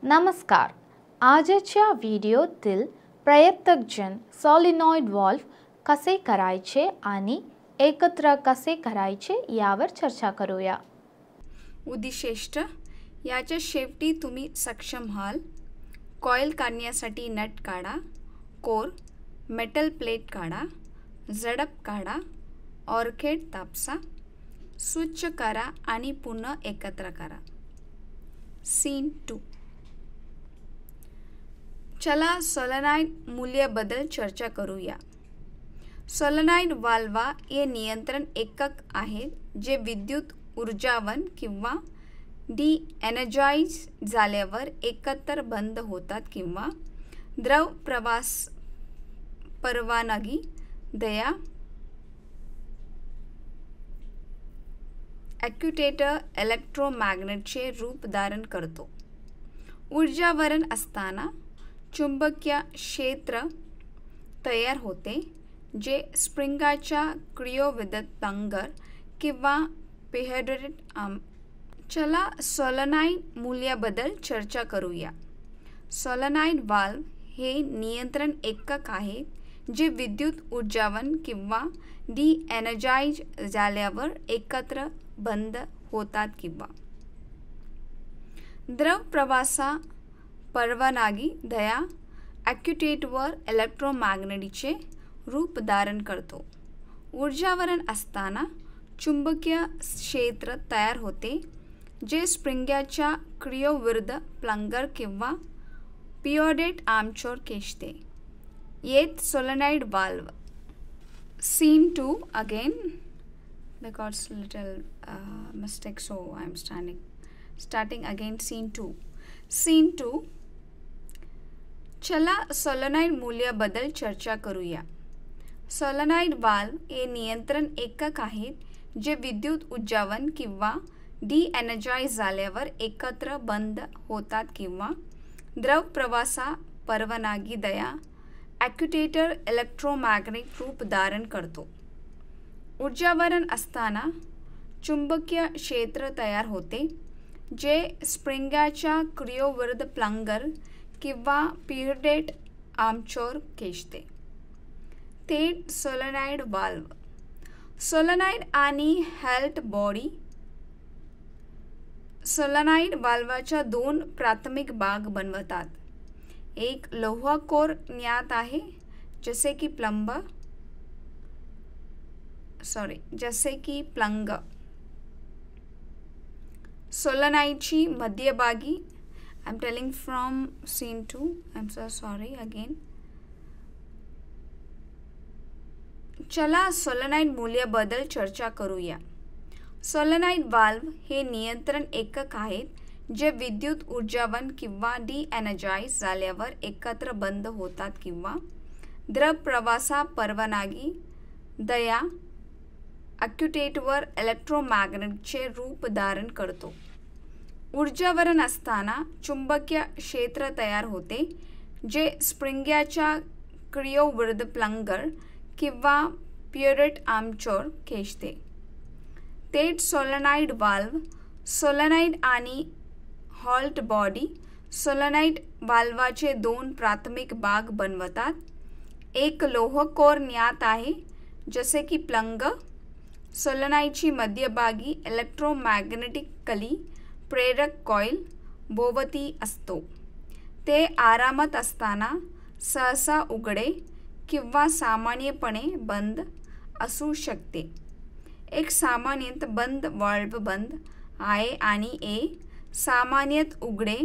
नमस्कार. आजच्या व्हिडिओतील प्रयत्नजन solenoid valve कसे करायचे आणि एकत्र कसे करायचे यावर चर्चा करूया. उद्दिष्ट याच्या शेवटी तुम्ही सक्षम व्हाल. कॉईल काढण्यासाठी नट काढा, कोर, मेटल प्लेट काढा, झडप काढा, ऑर्किड तापसा, स्वच्छ करा आणि पुन्हा एकत्र करा. सीन 2. चला सोलेनॉइड मूल्याबद्दल चर्चा करूया. सोलेनॉइड वाल्व हे नियंत्रण एकक आहे जे विद्युत ऊर्जावन किंवा डी-एनर्जाइज झाल्यावर एकत्र बंद होतात किंवा द्रव प्रवास परवानगी द्या. ॲक्युएटर इलेक्ट्रोमॅग्नेटचे रूप धारण करतो. ऊर्जावरण असताना चुंबकीय क्षेत्र तयार होते जे स्प्रिंगाच्या क्रियाविद्युत प्लंगर किंवा पिहेड्रेट चला सोलेनॉइड मूल्याबद्दल चर्चा करूया. सोलेनॉइड वाल्व हे नियंत्रण एकक आहे जे विद्युत ऊर्जावन किंवा डी-एनर्जाइज झाल्यावर एकत्र बंद होतात किंवा द्रव प्रवासा परवानगी द्या. ॲक्युएटरवर इलेक्ट्रोमॅग्नेटचे रूप धारण करतो. ऊर्जावरण असताना चुंबकीय क्षेत्र तयार होते जे स्प्रिंगाच्या क्रियाविरुद्ध प्लंगर किंवा पियोडेट आर्मेचर खेचते. येथ solenoid valve. Scene 2 again because little mistake, so I am starting again scene 2. Scene 2. चला सोलेनॉइड मूल्याबद्दल चर्चा करूया. सोलेनॉइड वाल्व हे नियंत्रण एकक आहेत जे विद्युत ऊर्जावन किंवा डी-एनर्जाइज झाल्यावर एकत्र बंद होतात किंवा द्रव प्रवासा परवानगी द्या. ॲक्युएटर इलेक्ट्रोमॅग्नेट रूप धारण करतो. ऊर्जावरण असताना चुंबकीय क्षेत्र तयार होते जे स्प्रिंगाच्या क्रियाविरुद्ध प्लंगर किंवा पिहेड्रेट आर्मेचर खेचते. थेट सोलेनॉइड वाल्व. सोलेनॉइड आणि हेल्ड बॉडी. सोलेनॉइड वाल्वच्या दोन प्राथमिक भाग बनवतात. एक लोह कोर ज्ञात आहे जसे की प्लंग. सोलेनॉइडची मध्यभागी. I am telling from scene 2. I am so sorry again. चला सोलेनॉइड मूल्याबद्दल चर्चा करूया. सोलेनॉइड वाल्व हे नियंत्रण एकक आहेत जे विद्युत ऊर्जावन किंवा डी-एनर्जाइज झाल्यावर एकत्र बंद होतात किंवा द्रव प्रवासा परवानगी द्या. ॲक्युएटरवर इलेक्ट्रोमॅग्नेटचे रूप धारण करतो. ऊर्जावरण असताना चुंबकीय क्षेत्र तयार होते जे स्प्रिंगाच्या क्रियाविरुद्ध प्लंगर किंवा पियोडेट आर्मेचर खेचते. थेट सोलेनॉइड वाल्व. सोलेनॉइड आणि हेल्ड बॉडी. सोलेनॉइड वाल्वचे दोन प्राथमिक भाग बनवतात. एक लोह कोर ज्ञात आहे जसे की प्लंग. सोलेनॉइडची मध्यभागी इलेक्ट्रोमॅग्नेटिकली प्रेरक कॉईल भोवती असतो. ते आरामात असताना सहसा उघडे किंवा सामान्यपणे बंद असू शकते. एक सामान्यत बंद वाल्व बंद आहे आणि ए सामान्यत उघडे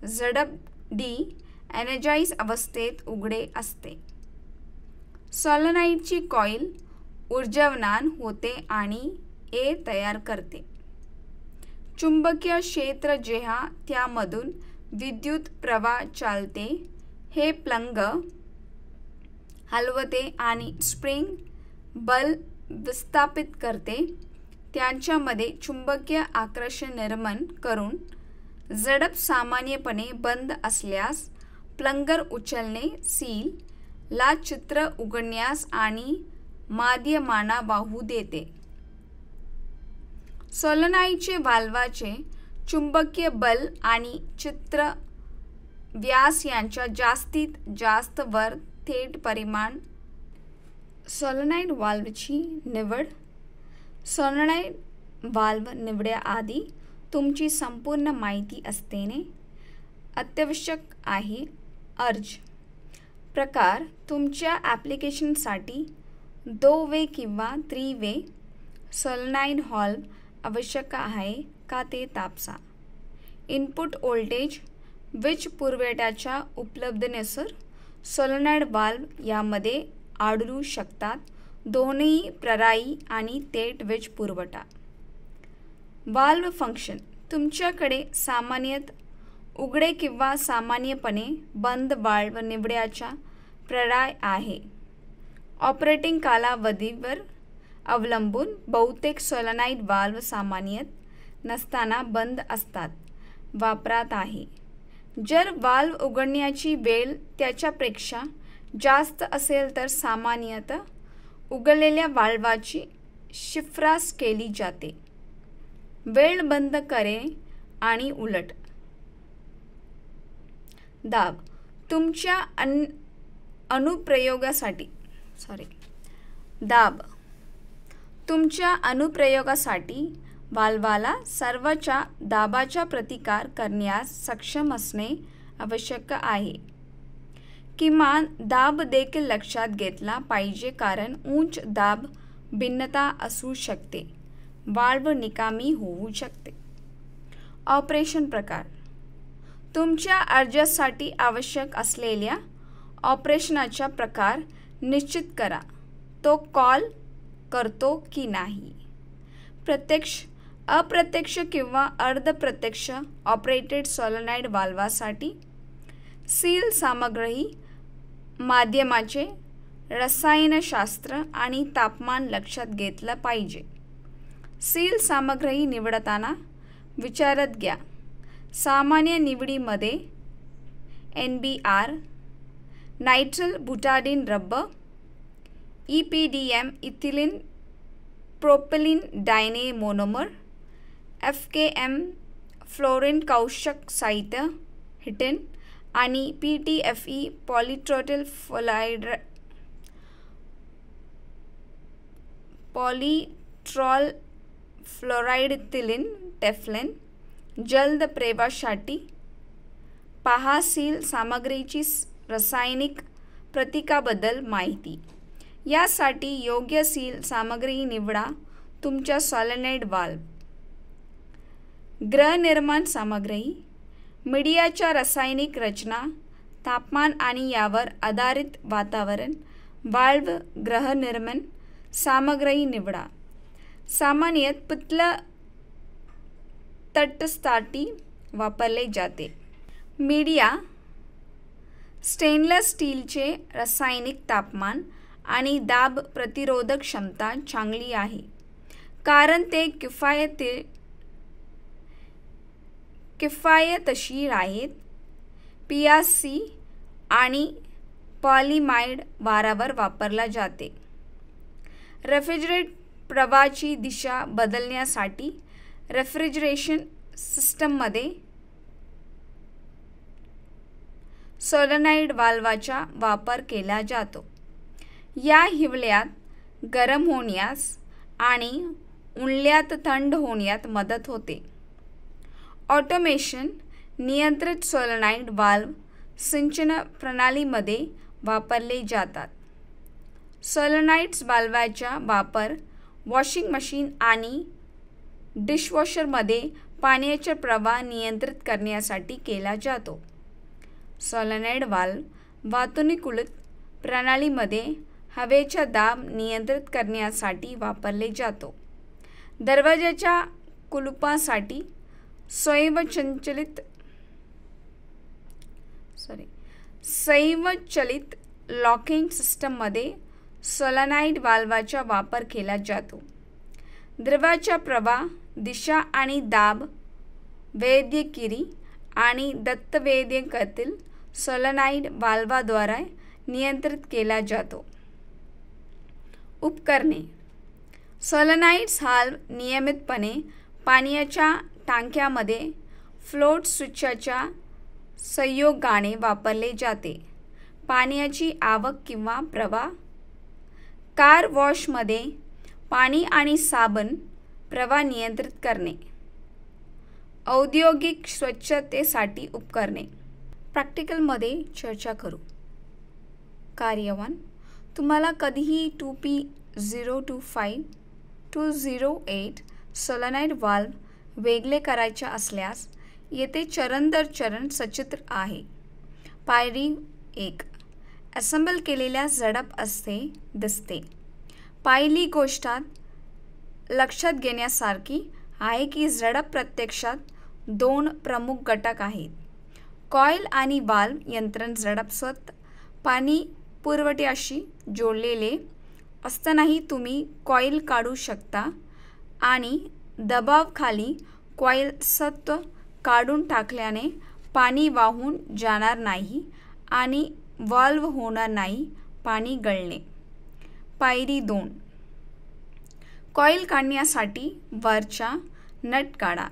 झडप डी-एनर्जाइज अवस्थेत उघडे असते. सोलेनॉइडची कॉईल ऊर्जावनान होते आणि ए तयार करते. चुंबकीय क्षेत्र जेव्हा त्यामधून विद्युत प्रवाह चालते हे प्लंग हलवते आणि स्प्रिंग बल विस्थापित करते. त्यांच्यामध्ये चुंबकीय आकर्षण निर्माण करून झडप सामान्यपणे बंद असल्यास प्लंगर उचलणे सील ला चित्र उघडण्यास आणि माध्यमांना वाहू देते. सोलेनॉइडचे वाल्वचे चुंबकीय बल आणि चित्र व्यास यांच्या जास्तीत जास्त वर थेट परिमाण. सोलेनॉइड वाल्वची निवड. सोलेनॉइड वाल्व निवडण्याआधी तुमची संपूर्ण माहिती असणे अत्यावश्यक आहे. अर्ज प्रकार. तुमच्या ॲप्लिकेशनसाठी 2 वे किंवा 3 वे सोलेनॉइड व्हॉल्व आवश्यक आहे का ते तपासा. Input voltage. वीज पुरवठ्याच्या उपलब्धतेनुसार सोलेनॉइड वाल्व यामध्ये आढळू शकतात. दोन्ही प्रणाली आणि थेट वीज पुरवठा. Valve function. तुमच्याकडे सामान्यतः उघडे किंवा सामान्यपणे बंद वाल्व निवडण्याचा पर्याय आहे. ऑपरेटिंग कालावधीवर अवलंबून बहुतेक सोलेनॉइड वाल्व सामान्यतः नसताना बंद असतात वापरात आहे. जर वाल्व उघडण्याची वेळ त्याच्यापेक्षा जास्त असेल तर सामान्यतः उघडलेल्या वाल्वाची शिफारस केली जाते. वेळ बंद करणे आणि उलट. दाब. तुमच्या अनुप्रयोगासाठी दाब. तुमच्या अनुप्रयोगासाठी वाल्वाला सर्वोच्च दाबाचा प्रतिकार करण्यास सक्षम असणे आवश्यक आहे. किमान दाब देखील लक्षात घेतला पाहिजे कारण उच्च दाब भिन्नता असू शकते. वाल्व निकामी होऊ शकते. ऑपरेशन प्रकार. तुमच्या अर्जासाठी आवश्यक असलेल्या ऑपरेशनचा प्रकार निश्चित करा. तो कॉल करतो की नाही. प्रत्यक्ष, अप्रत्यक्ष किंवा अर्धप्रत्यक्ष ऑपरेटेड सोलेनॉइड वाल्वासाठी सील सामग्री, माध्यमाचे रसायनशास्त्र आणि तापमान लक्षात घेतलं पाहिजे. सील सामग्री निवडताना विचारात घ्या. सामान्य निवडीमध्ये NBR, nitrile butadiene rubber, EPDM ethylene propylene diene monomer, FKM fluorine कौशक साहित्य हिटेन आणि PTFE पॉलिट्रोटिल पॉलिट्रॉल फ्लोराइडथिलीन टेफ्लेन. जलद प्रवाहासाठी पहा. सील सामग्रीची रासायनिक प्रतीकाबद्दल माहिती. यासाठी योग्य सील सामग्री निवडा. तुमच्या सोलेनॉइड वाल्व. गृहनिर्माण सामग्री. मीडियाच्या रासायनिक रचना, तापमान आणि यावर आधारित वातावरण. वाल्व गृहनिर्माण सामग्री निवडा. सामान्यतः पित्तल तटस्थासाठी वापरले जाते. मीडिया. स्टेनलेस स्टीलचे रासायनिक तापमान आणि दाब प्रतिरोधक क्षमता चांगली आहे कारण ते किफायतशीर आहेत. PRC आणि पॉलिमाइड वारंवार वापरला जाते. रेफ्रिजरेट प्रवाहाची दिशा बदलण्यासाठी रेफ्रिजरेशन सिस्टममध्ये सोलेनॉइड वाल्वाचा वापर केला जातो. या हिवाळ्यात गरम होण्यास आणि उन्हाळ्यात थंड होण्यात मदत होते. ऑटोमेशन. नियंत्रित सोलेनॉइड वाल्व सिंचन प्रणालीमध्ये वापरले जातात. सोलेनॉइड वाल्वाचा वापर वॉशिंग मशीन आणि डिशवॉशरमध्ये पाण्याचा प्रवाह नियंत्रित करण्यासाठी केला जातो. सोलेनॉइड वाल्व वातानुकूलित प्रणालीमध्ये हवेचा दाब नियंत्रित करण्यासाठी वापरले जातो. दरवाजाच्या कुलुपासाठी स्वयंचलित लॉकिंग सिस्टममध्ये सोलेनॉइड वाल्वाचा वापर केला जातो. द्रवाचा प्रवाह, दिशा आणि दाब वैद्यकीय आणि दंतवैद्यकातील सोलेनॉइड वाल्वाद्वारे नियंत्रित केला जातो. उपकरणे. सोलेनॉइड व्हॉल्व नियमितपणे पाण्याच्या टाक्यांमध्ये फ्लोट स्विचच्या संयोगाने वापरले जाते. पाण्याची आवक किंवा प्रवाह. कार वॉशमध्ये पाणी आणि साबण प्रवाह नियंत्रित करणे. औद्योगिक स्वच्छतेसाठी उपकरणे. प्रॅक्टिकलमध्ये चर्चा करू. कार्य 1. तुम्हाला कधीही 2P025 208 सोलेनॉइड वाल्व वेगळे करायचे असल्यास येथे चरण दर चरण सचित्र आहे. पायरी 1. असेंबल केलेल्या झडप असते दिसते. पहिली गोष्ट लक्षात घेण्यासारखी आहे की झडप प्रत्यक्षात 2 प्रमुख घटक आहेत. कॉईल आणि वाल्व यंत्रण झडप स्वतः पाणी पुरवठ्याशी जोडलेले असतानाही तुम्ही कॉईल काढू शकता आणि दबावाखाली कॉईल स्वतः काढून टाकल्याने पाणी वाहून जाणार नाही आणि वाल्व होणार नाही पाणी गळणे. पायरी 2. कॉईल काढण्यासाठी वरचा नट काढा.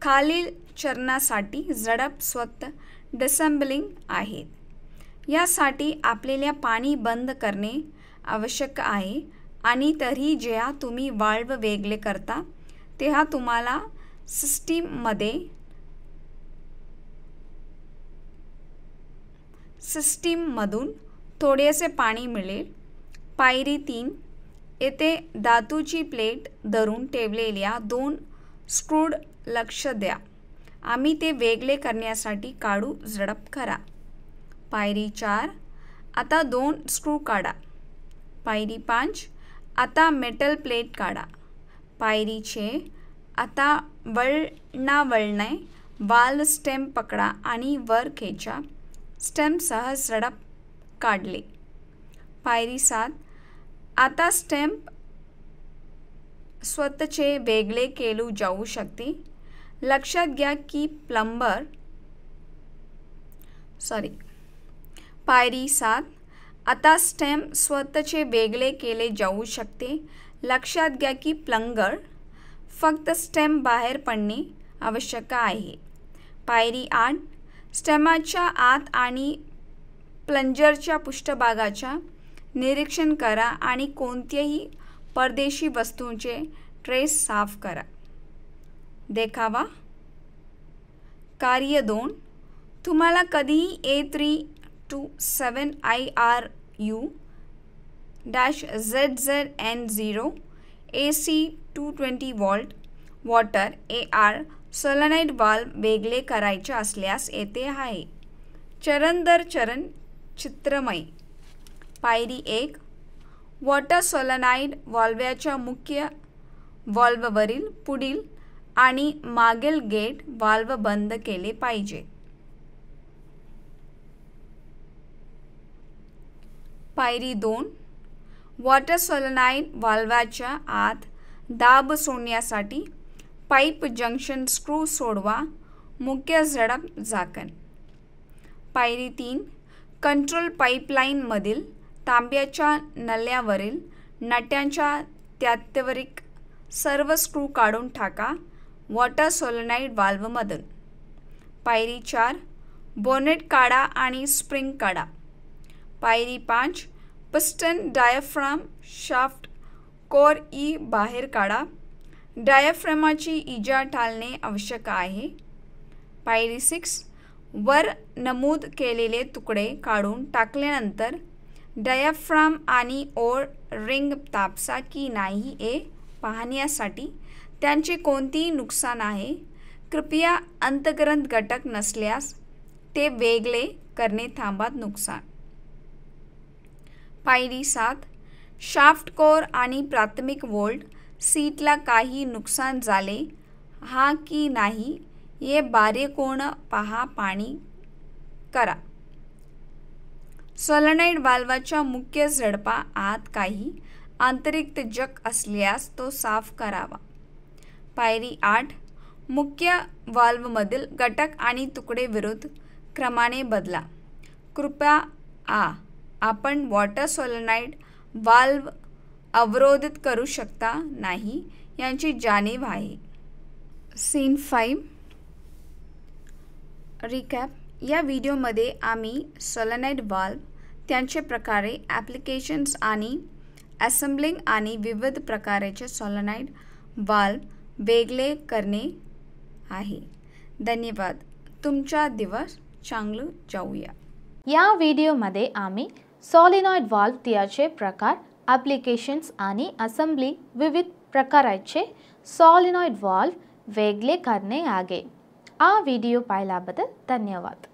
खालील चरणासाठी झडप स्वतः डिसेंबलिंग आहेत. यासाठी आपल्याला पाणी बंद करणे आवश्यक आहे आणि तरीही जेव्हा तुम्ही वाल्व वेगळे करता तेव्हा तुम्हाला सिस्टीममधून थोडेसे पाणी मिळेल. पायरी 3. येथे धातूची प्लेट धरून ठेवलेल्या 2 स्क्रूड लक्ष द्या. आम्ही ते वेगळे करण्यासाठी काढू झडप करा. पायरी 4. आता 2 स्क्रू काढा. पायरी 5. आता मेटल प्लेट काढा. पायरी 6. आता वळणावळणे वाल्व स्टेम पकडा आणि वर खेचा. स्टेमसह झडप काढले. पायरी 7. आता स्टेम स्वतःचे वेगळे केले जाऊ शकते. लक्षात घ्या की पायरी 7. आता स्टेम स्वतःचे वेगळे केले जाऊ शकते. लक्षात घ्या की प्लंगर फक्त स्टेम बाहेर पडणे आवश्यक आहे. पायरी 8. स्टेमाच्या आत आणि प्लंजरच्या पृष्ठभागाच्या निरीक्षण करा आणि कोणत्याही परदेशी वस्तूंचे ट्रेस साफ करा. देखावा. कार्य 2. तुम्हाला कधीही A327IRU-ZZN0 AC 220 volt water AR solenoid valve वेगळे करायचे असल्यास येथे आहे. चरण दर चरण चित्रमय. पायरी 1. वॉटर सोलेनॉइड वाल्व्हच्या मुख्य वाल्ववरील पुढील आणि मागील गेट वाल्व बंद केले पाहिजे. पायरी 2. वॉटर सोलेनॉइड वाल्व्हच्या आत दाब सोडण्यासाठी पाईप जंक्शन स्क्रू सोडवा. मुख्य झडप झाकण. पायरी 3. कंट्रोल पाईपलाईनमधील तांब्याच्या नळ्यावरील नट्यांच्या त्यात्वरिक सर्व स्क्रू काढून टाका वॉटर सोलेनॉइड वाल्वमधून. पायरी 4. बोनेट काढा आणि स्प्रिंग काढा. पायरी 5. पिस्टन डायफ्राम शाफ्ट कोर बाहेर काढा. डायफ्रामची इजा टाळणे आवश्यक आहे. पायरी 6. वर नमूद केलेले तुकडे काढून टाकल्यानंतर डायफ्राम आणि ओर रिंग तापसा की नाही हे पाहण्यासाठी त्यांचे कोणतेही नुकसान आहे. कृपया अंतर्गत घटक नसल्यास ते वेगळे करणे थांबवा. नुकसान. पायरी 7. शाफ्ट कोर आणि प्राथमिक वोल्ट सीटला काही नुकसान झाले हा की नाही हे बारीकोण पहा. पाणी करा. सोलेनॉइड वाल्वच्या मुख्य झडपा आत काही आंतरिक जक असल्यास तो साफ करावा. पायरी 8. मुख्य वाल्वमधील घटक आणि तुकडे विरुद्ध क्रमाने बदला. कृपया आपण वॉटर सोलेनॉइड वाल्व अवरोधित करू शकता नाही यांची जाणीव आहे. सीन 5. रिकॅप. या व्हिडिओमध्ये आम्ही सोलेनॉइड वाल्व, त्यांचे प्रकारे, ॲप्लिकेशन्स आणि असेंबलिंग आणि विविध प्रकारचे सोलेनॉइड वाल्व वेगळे करणे आहे. धन्यवाद. तुमचा दिवस चांगला जाऊया. या व्हिडिओमध्ये आम्ही सॉलिनॉइड वाल्व, त्याचे प्रकार, ॲप्लिकेशन्स आणि असेंबली विविध प्रकारचे सॉलिनॉइड वाल्व वेगळे करणे आहे. हा व्हिडिओ पाहिल्याबद्दल धन्यवाद.